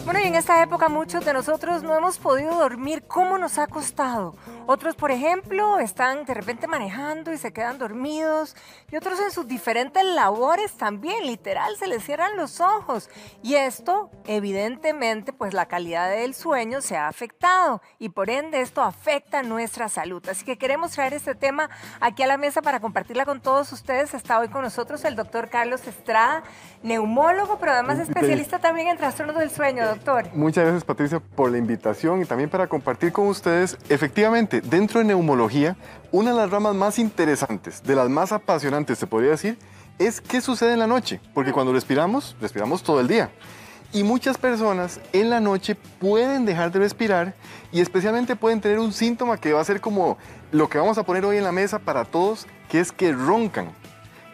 Bueno, y en esta época muchos de nosotros no hemos podido dormir. ¿Cómo nos ha costado? Otros, por ejemplo, están de repente manejando y se quedan dormidos. Y otros en sus diferentes labores también, literal, se les cierran los ojos. Y esto, evidentemente, pues la calidad del sueño se ha afectado. Y por ende, esto afecta nuestra salud. Así que queremos traer este tema aquí a la mesa para compartirla con todos ustedes. Está hoy con nosotros el doctor Carlos Estrada, neumólogo, pero además especialista también en trastornos del sueño, doctor. Muchas gracias, Patricia, por la invitación y también para compartir con ustedes. Efectivamente, dentro de neumología, una de las ramas más interesantes, de las más apasionantes, se podría decir, es qué sucede en la noche. Porque cuando respiramos todo el día. Y muchas personas en la noche pueden dejar de respirar y especialmente pueden tener un síntoma que va a ser como lo que vamos a poner hoy en la mesa para todos, que es que roncan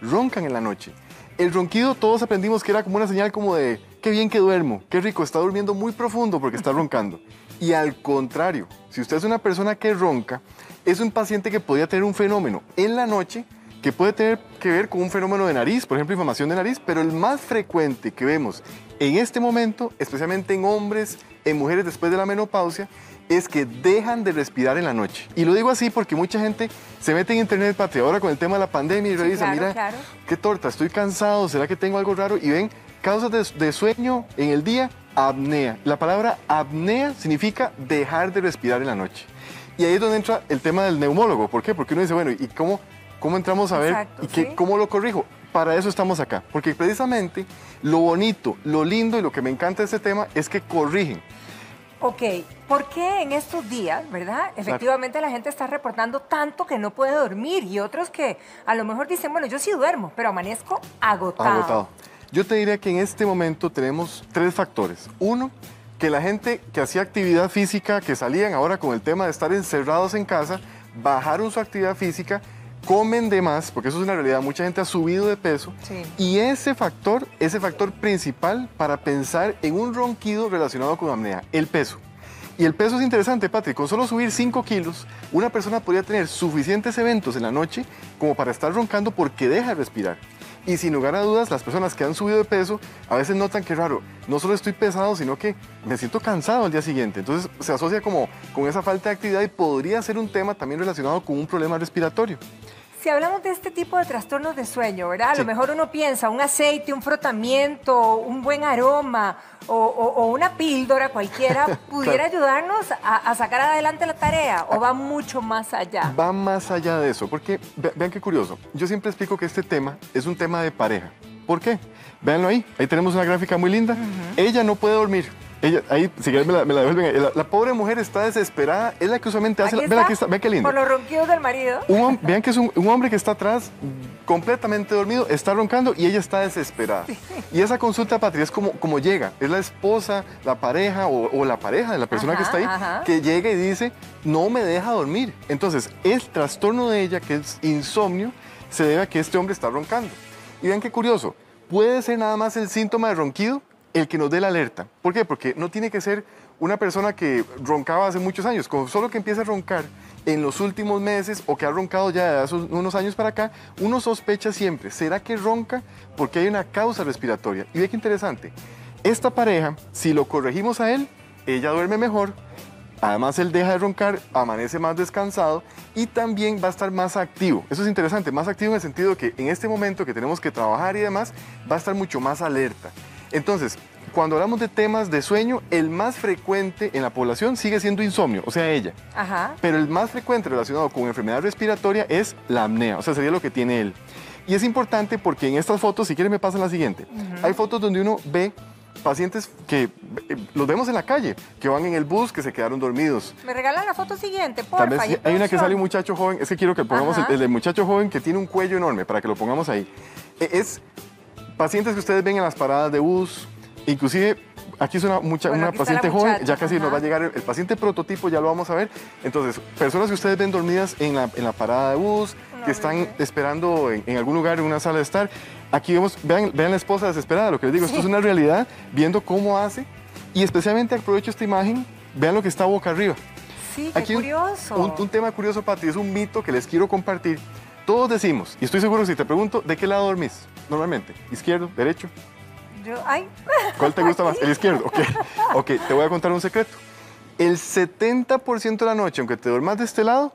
en la noche. El ronquido todos aprendimos que era como una señal como de qué bien que duermo, qué rico, está durmiendo muy profundo porque está roncando. Y al contrario, si usted es una persona que ronca, es un paciente que podría tener un fenómeno en la noche que puede tener que ver con un fenómeno de nariz, por ejemplo, inflamación de nariz, pero el más frecuente que vemos en este momento, especialmente en hombres, en mujeres después de la menopausia, es que dejan de respirar en la noche. Y lo digo así porque mucha gente se mete en internet, Patria, ahora con el tema de la pandemia y revisa, mira, qué torta, estoy cansado, ¿será que tengo algo raro? Y ven, causas de sueño en el día, apnea. La palabra apnea significa dejar de respirar en la noche. Y ahí es donde entra el tema del neumólogo. ¿Por qué? Porque uno dice, bueno, ¿y cómo entramos a ver? Exacto, ¿Y cómo lo corrijo? Para eso estamos acá. Porque precisamente lo bonito, lo lindo y lo que me encanta de este tema es que corrigen. Ok, ¿por qué en estos días, verdad? Efectivamente la gente está reportando tanto que no puede dormir y otros que a lo mejor dicen, bueno, yo sí duermo, pero amanezco agotado. Yo te diría que en este momento tenemos tres factores. Uno, que la gente que hacía actividad física, que salían ahora con el tema de estar encerrados en casa, bajaron su actividad física, comen de más, porque eso es una realidad, mucha gente ha subido de peso, sí. Y ese factor principal para pensar en un ronquido relacionado con apnea, el peso. Y el peso es interesante, Patrick, con solo subir 5 kilos, una persona podría tener suficientes eventos en la noche como para estar roncando porque deja de respirar. Y sin lugar a dudas, las personas que han subido de peso a veces notan que raro, no solo estoy pesado, sino que me siento cansado al día siguiente. Entonces se asocia como con esa falta de actividad y podría ser un tema también relacionado con un problema respiratorio. Si hablamos de este tipo de trastornos de sueño, ¿verdad? A lo mejor uno piensa un aceite, un frotamiento, un buen aroma o una píldora cualquiera pudiera ayudarnos a sacar adelante la tarea, ¿o va mucho más allá? Va más allá de eso, porque vean qué curioso. Yo siempre explico que este tema es un tema de pareja. ¿Por qué? Véanlo ahí tenemos una gráfica muy linda. Ella no puede dormir. Ella, ahí, si quieres me la devuelven. La pobre mujer está desesperada, es la que usualmente hace... Vean aquí está, vean qué lindo. Por los ronquidos del marido. Vean que es un hombre que está atrás, completamente dormido, está roncando y ella está desesperada. Sí. Y esa consulta, Patria, es como llega. Es la esposa, la pareja o la pareja de la persona que está ahí, que llega y dice, no me deja dormir. Entonces, el trastorno de ella, que es insomnio, se debe a que este hombre está roncando. Y vean qué curioso, puede ser nada más el síntoma de ronquido el que nos dé la alerta. ¿Por qué? Porque no tiene que ser una persona que roncaba hace muchos años. Con solo que empiece a roncar en los últimos meses o que ha roncado ya de hace unos años para acá, uno sospecha siempre, ¿será que ronca porque hay una causa respiratoria? Y ve qué interesante, esta pareja, si lo corregimos a él, ella duerme mejor, además él deja de roncar, amanece más descansado y también va a estar más activo. Eso es interesante, más activo en el sentido de que en este momento que tenemos que trabajar y demás, va a estar mucho más alerta. Entonces, cuando hablamos de temas de sueño, el más frecuente en la población sigue siendo insomnio, o sea, ella. Pero el más frecuente relacionado con enfermedad respiratoria es la apnea, o sea, sería lo que tiene él. Y es importante porque en estas fotos, si quieren me pasan la siguiente, hay fotos donde uno ve pacientes que los vemos en la calle, que van en el bus, que se quedaron dormidos. ¿Me regalan la foto siguiente, porfa? Tal vez hay una que sale un muchacho joven, es que quiero que pongamos el muchacho joven que tiene un cuello enorme, para que lo pongamos ahí. Es pacientes que ustedes ven en las paradas de bus, inclusive aquí es una paciente joven, ya casi nos va a llegar el paciente prototipo, ya lo vamos a ver. Entonces, personas que ustedes ven dormidas en la parada de bus, que están esperando en algún lugar, en una sala de estar. Aquí vemos, vean la esposa desesperada, lo que les digo, esto es una realidad, viendo cómo hace, y especialmente aprovecho esta imagen, vean lo que está boca arriba. Sí, qué curioso. Un tema curioso, Pati, es un mito que les quiero compartir. Todos decimos, y estoy seguro que si te pregunto, ¿de qué lado dormís normalmente? ¿Izquierdo? ¿Derecho? Ay. ¿Cuál te gusta más? El izquierdo, ok. Ok, te voy a contar un secreto. El 70% de la noche, aunque te duermas de este lado,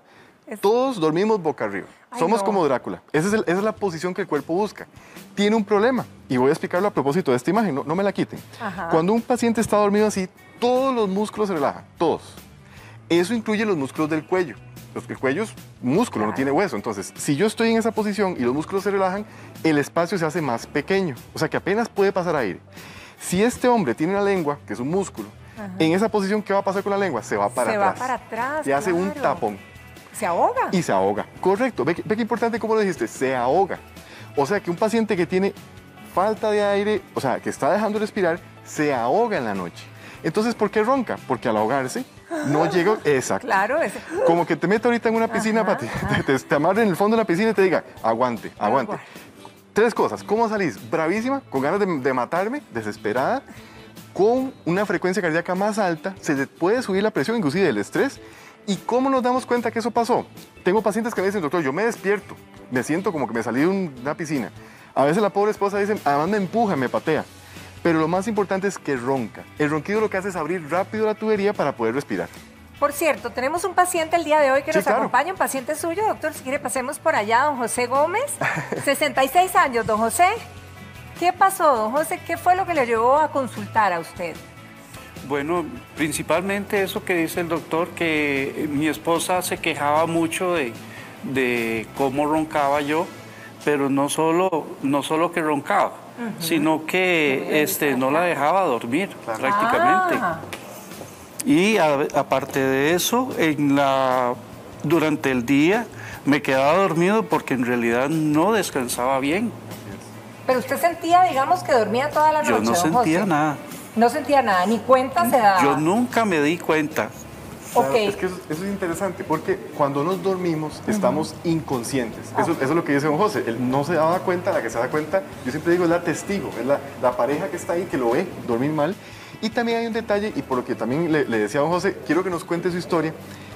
todos dormimos boca arriba. Somos como Drácula. Esa es la posición que el cuerpo busca. Tiene un problema, y voy a explicarlo a propósito de esta imagen, no me la quiten. Ajá. Cuando un paciente está dormido así, todos los músculos se relajan, todos. Eso incluye los músculos del cuello. El cuello es músculo, no tiene hueso. Entonces, si yo estoy en esa posición y los músculos se relajan, el espacio se hace más pequeño. O sea que apenas puede pasar aire. Si este hombre tiene una lengua, que es un músculo, en esa posición, ¿qué va a pasar con la lengua? Se va para atrás. Se va para atrás, y hace un tapón. ¿Se ahoga? Y se ahoga. Correcto. Ve qué importante como lo dijiste, se ahoga. O sea que un paciente que tiene falta de aire, o sea, que está dejando de respirar, se ahoga en la noche. Entonces, ¿por qué ronca? Porque al ahogarse no llega... Exacto. Claro. Como que te mete ahorita en una piscina, Pati, te amarre en el fondo de la piscina y te diga, aguante, aguante. Tres cosas. ¿Cómo salís? Bravísima, con ganas de matarme, desesperada, con una frecuencia cardíaca más alta, se le puede subir la presión, inclusive el estrés. ¿Y cómo nos damos cuenta que eso pasó? Tengo pacientes que me dicen, doctor, yo me despierto, me siento como que me salí de una piscina. A veces la pobre esposa dice, además me empuja, me patea. Pero lo más importante es que ronca. El ronquido lo que hace es abrir rápido la tubería para poder respirar. Por cierto, tenemos un paciente el día de hoy que nos acompaña, un paciente suyo, doctor, si quiere pasemos por allá, don José Gómez, 66 años, don José. ¿Qué pasó, don José? ¿Qué fue lo que le llevó a consultar a usted? Bueno, principalmente eso que dice el doctor, que mi esposa se quejaba mucho de cómo roncaba yo, pero no solo que roncaba, sino que no la dejaba dormir prácticamente. Y aparte de eso, durante el día me quedaba dormido porque en realidad no descansaba bien. Pero usted sentía, digamos, que dormía toda la noche. Yo no sentía nada. No sentía nada, ni cuenta se daba. Yo nunca me di cuenta. Claro, es que eso es interesante porque cuando nos dormimos estamos inconscientes. Eso es lo que dice don José. Él no se daba cuenta, la que se da cuenta, yo siempre digo, es la testigo, es la pareja que está ahí, que lo ve dormir mal. Y también hay un detalle, y por lo que también le decía a don José, quiero que nos cuente su historia,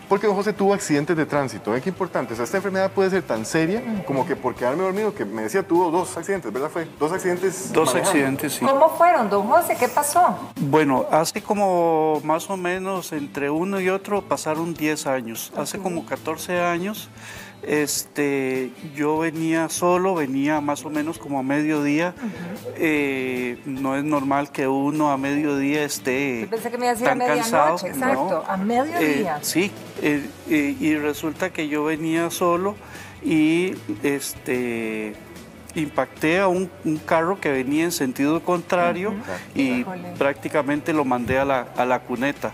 porque don José tuvo accidentes de tránsito. ¿Ven qué importante? O sea, esta enfermedad puede ser tan seria como que por quedarme dormido, que me decía, tuvo 2 accidentes, ¿verdad? Fue 2 accidentes. 2 accidentes, sí. ¿Cómo fueron, don José? ¿Qué pasó? Bueno, hace como más o menos entre uno y otro pasaron 10 años. Hace como 14 años yo venía solo, venía más o menos como a mediodía. No es normal que uno a mediodía esté Yo pensé que me iba a decir tan a cansado. medianoche, exacto, ¿no? a mediodía. Sí, y resulta que yo venía solo y impacté a un carro que venía en sentido contrario y prácticamente lo mandé a la cuneta.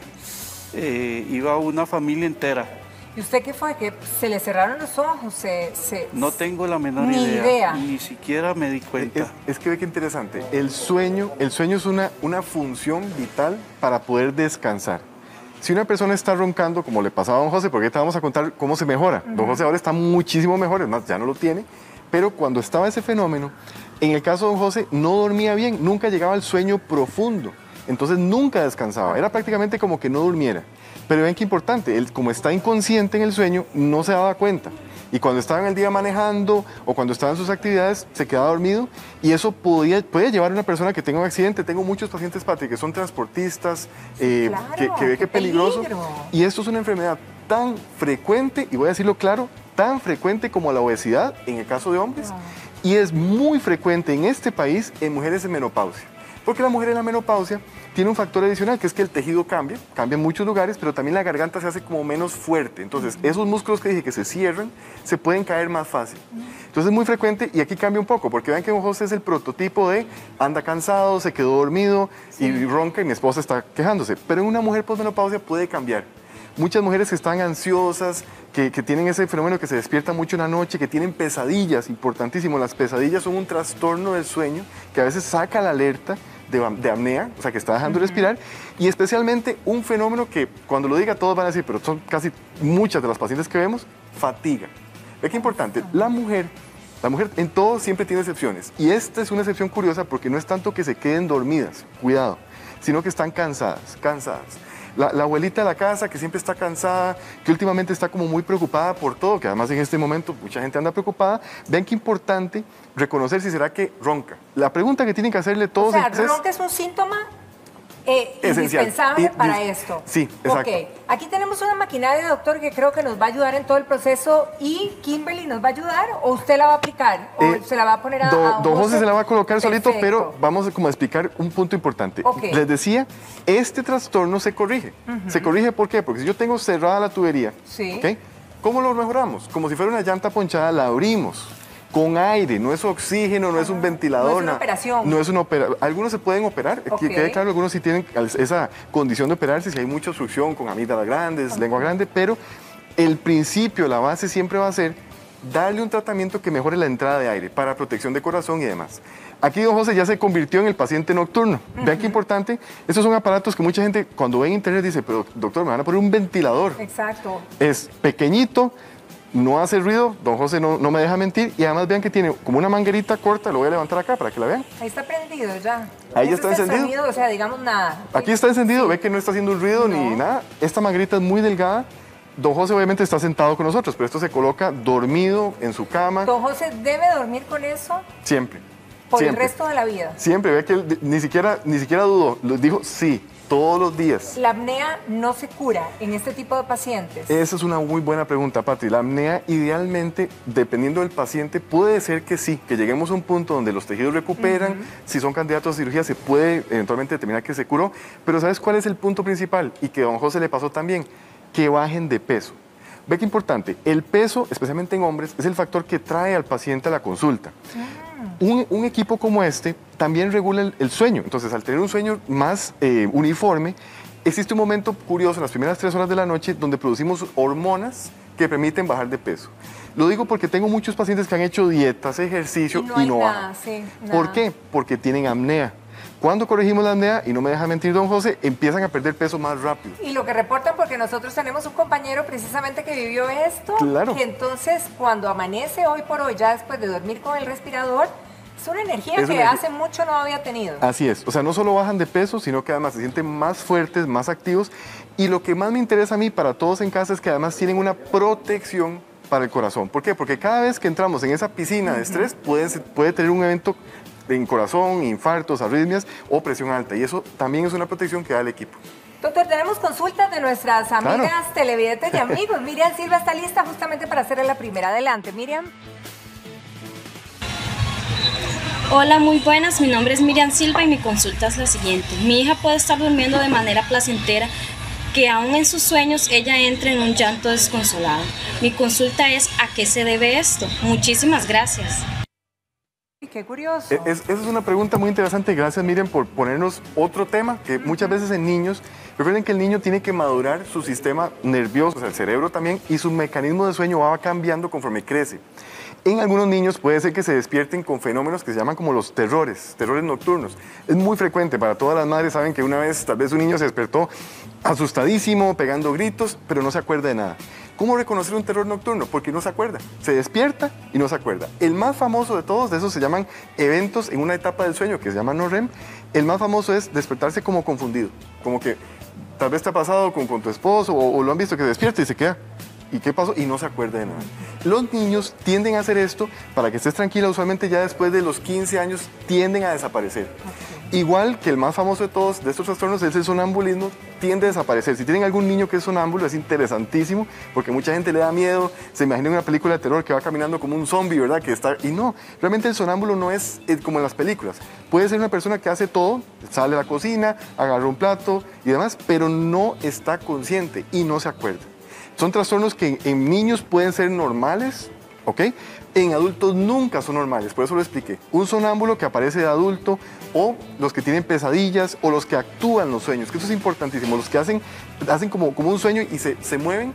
Iba una familia entera. ¿Y usted qué fue? ¿Que se le cerraron los ojos? No tengo la menor idea. Ni siquiera me di cuenta. Es que ve qué interesante. El sueño es una función vital para poder descansar. Si una persona está roncando, como le pasaba a don José, porque ahorita vamos a contar cómo se mejora. Don José ahora está muchísimo mejor, es más, ya no lo tiene. Pero cuando estaba ese fenómeno, en el caso de don José, no dormía bien, nunca llegaba al sueño profundo. Entonces nunca descansaba, era prácticamente como que no durmiera. Pero ven qué importante, él como está inconsciente en el sueño, no se daba cuenta. Y cuando estaba en el día manejando o cuando estaba en sus actividades, se quedaba dormido. Y eso puede llevar a una persona que tenga un accidente. Tengo muchos pacientes, Pati, que son transportistas, claro, que ve que es peligroso. Peligro. Y esto es una enfermedad tan frecuente, y voy a decirlo claro, tan frecuente como la obesidad en el caso de hombres. Y es muy frecuente en este país en mujeres en menopausia. Porque la mujer en la menopausia tiene un factor adicional, que es que el tejido cambia en muchos lugares, pero también la garganta se hace como menos fuerte. Entonces, esos músculos que dije que se cierran, se pueden caer más fácil. Entonces, es muy frecuente y aquí cambia un poco, porque vean que don José es el prototipo de anda cansado, se quedó dormido y ronca y mi esposa está quejándose. Pero en una mujer posmenopausia puede cambiar. Muchas mujeres que están ansiosas, que tienen ese fenómeno que se despierta mucho en la noche, que tienen pesadillas, importantísimo. Las pesadillas son un trastorno del sueño que a veces saca la alerta de apnea, o sea, que está dejando de respirar, y especialmente un fenómeno que cuando lo diga todos van a decir, pero son casi muchas de las pacientes que vemos, fatiga. Ve qué importante, la mujer en todo siempre tiene excepciones, y esta es una excepción curiosa porque no es tanto que se queden dormidas, cuidado, sino que están cansadas. la abuelita de la casa que siempre está cansada, que últimamente está como muy preocupada por todo, que además en este momento mucha gente anda preocupada. Vean qué importante reconocer si será que ronca. La pregunta que tienen que hacerle todos es... ¿ronca es un síntoma indispensable para esto? Sí, exacto. Ok, aquí tenemos una maquinaria, doctor, que creo que nos va a ayudar en todo el proceso. ¿Y Kimberly nos va a ayudar o usted la va a aplicar? ¿O se la va a poner a don José se la va a colocar solito, pero vamos como a explicar un punto importante. Les decía, este trastorno se corrige. ¿Se corrige por qué? Porque si yo tengo cerrada la tubería, ¿okay? ¿Cómo lo mejoramos? Como si fuera una llanta ponchada, la abrimos. Con aire, no es oxígeno, no es un ventilador. No es una operación. No es una operación. Algunos se pueden operar, que quede claro, algunos sí tienen esa condición de operarse, si hay mucha obstrucción con amígdalas grandes, lengua grande, pero el principio, la base siempre va a ser darle un tratamiento que mejore la entrada de aire para protección de corazón y demás. Aquí don José ya se convirtió en el paciente nocturno. Vean qué importante. Estos son aparatos que mucha gente cuando ve en internet dice, pero doctor, me van a poner un ventilador. Exacto. Es pequeñito, no hace ruido, don José no me deja mentir, y además vean que tiene como una manguerita corta, lo voy a levantar acá para que la vean. Ahí está prendido ya. Ahí ya está encendido. Sonido, o sea, digamos nada. Aquí está encendido, ve que no está haciendo un ruido ni nada. Esta manguerita es muy delgada. Don José obviamente está sentado con nosotros, pero esto se coloca dormido en su cama. ¿Don José debe dormir con eso? Siempre. ¿Por el resto de la vida? Siempre, ve que él ni siquiera dudó, dijo sí. Todos los días. ¿La apnea no se cura en este tipo de pacientes? Esa es una muy buena pregunta, Patri. La apnea, idealmente, dependiendo del paciente, puede ser que sí, que lleguemos a un punto donde los tejidos recuperan. Si son candidatos a cirugía, se puede eventualmente determinar que se curó. Pero ¿sabes cuál es el punto principal? Y que a don José le pasó también, que bajen de peso. Ve que importante, el peso, especialmente en hombres, es el factor que trae al paciente a la consulta. Un equipo como este también regula el sueño. Entonces, al tener un sueño más uniforme, existe un momento curioso en las primeras 3 horas de la noche donde producimos hormonas que permiten bajar de peso. Lo digo porque tengo muchos pacientes que han hecho dietas, ejercicio y no bajan. ¿Por qué? Porque tienen apnea. Cuando corregimos la apnea, y no me deja mentir don José, empiezan a perder peso más rápido. Y lo que reportan, porque nosotros tenemos un compañero precisamente que vivió esto, claro. Que entonces cuando amanece hoy por hoy, ya después de dormir con el respirador, es una energía que hace mucho no había tenido. Así es, o sea, no solo bajan de peso, sino que además se sienten más fuertes, más activos. Y lo que más me interesa a mí para todos en casa es que además tienen una protección para el corazón. ¿Por qué? Porque cada vez que entramos en esa piscina de estrés puede tener un evento en corazón, infartos, arritmias o presión alta. Y eso también es una protección que da el equipo. Doctor, tenemos consultas de nuestras amigas televidentes y amigos. Miriam Silva está lista justamente para hacerle la primera. Adelante, Miriam. Hola, muy buenas. Mi nombre es Miriam Silva y mi consulta es la siguiente. Mi hija puede estar durmiendo de manera placentera, que aún en sus sueños ella entre en un llanto desconsolado. Mi consulta es ¿a qué se debe esto? Muchísimas gracias. Qué curioso. Esa es una pregunta muy interesante. Gracias, Miriam, por ponernos otro tema que muchas veces en niños, recuerden que el niño tiene que madurar su sistema nervioso, o sea, el cerebro también, y su mecanismo de sueño va cambiando conforme crece. En algunos niños puede ser que se despierten con fenómenos que se llaman como los terrores nocturnos. Es muy frecuente, para todas las madres saben que una vez tal vez un niño se despertó asustadísimo, pegando gritos, pero no se acuerda de nada. ¿Cómo reconocer un terror nocturno? Porque no se acuerda. Se despierta y no se acuerda. El más famoso de todos, de esos se llaman eventos en una etapa del sueño que se llama no REM. El más famoso es despertarse como confundido. Como que tal vez te ha pasado con tu esposo o lo han visto que despierta y se queda. ¿Y qué pasó? Y no se acuerda de nada. Los niños tienden a hacer esto, para que estés tranquila, usualmente ya después de los 15 años tienden a desaparecer. Igual que el más famoso de todos, de estos trastornos, es el sonambulismo, tiende a desaparecer. Si tienen algún niño que es sonámbulo, es interesantísimo, porque mucha gente le da miedo, se imagina una película de terror que va caminando como un zombie, ¿verdad? Y no, realmente el sonámbulo no es como en las películas. Puede ser una persona que hace todo, sale a la cocina, agarra un plato y demás, pero no está consciente y no se acuerda. Son trastornos que en niños pueden ser normales, ¿ok? En adultos nunca son normales, por eso lo expliqué. Un sonámbulo que aparece de adulto, o los que tienen pesadillas, o los que actúan los sueños, que eso es importantísimo, los que hacen como un sueño y se mueven,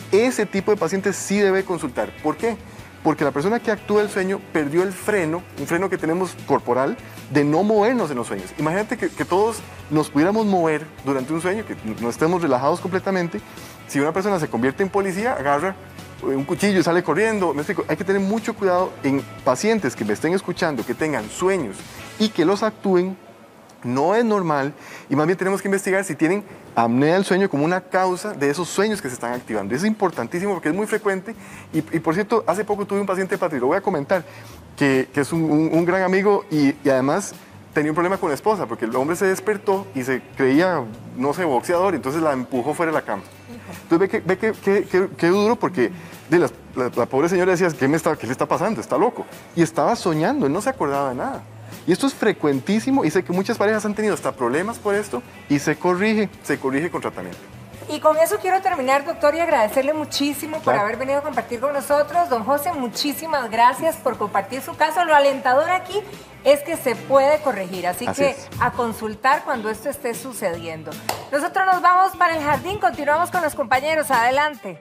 ese tipo de pacientes sí debe consultar. ¿Por qué? Porque la persona que actúa el sueño perdió el freno, un freno que tenemos corporal, de no movernos en los sueños. Imagínate que todos nos pudiéramos mover durante un sueño, que no estemos relajados completamente. Si una persona se convierte en policía, agarra un cuchillo y sale corriendo. Me explico, hay que tener mucho cuidado en pacientes que me estén escuchando, que tengan sueños y que los actúen. no es normal y más bien tenemos que investigar si tienen apnea del sueño como una causa de esos sueños que se están activando. Es importantísimo porque es muy frecuente y por cierto, hace poco tuve un paciente, Patri, lo voy a comentar, que es un gran amigo y además tenía un problema con la esposa porque el hombre se despertó y se creía, no sé, boxeador, y entonces la empujó fuera de la cama. Entonces ve qué duro porque la pobre señora decía, ¿qué le está pasando? Está loco. Y estaba soñando, él no se acordaba de nada. Y esto es frecuentísimo y sé que muchas parejas han tenido hasta problemas por esto y se corrige con tratamiento. Y con eso quiero terminar, doctor, y agradecerle muchísimo por haber venido a compartir con nosotros. Don José, muchísimas gracias por compartir su caso. Lo alentador aquí es que se puede corregir, así que a consultar cuando esto esté sucediendo. Nosotros nos vamos para el jardín, continuamos con los compañeros. Adelante.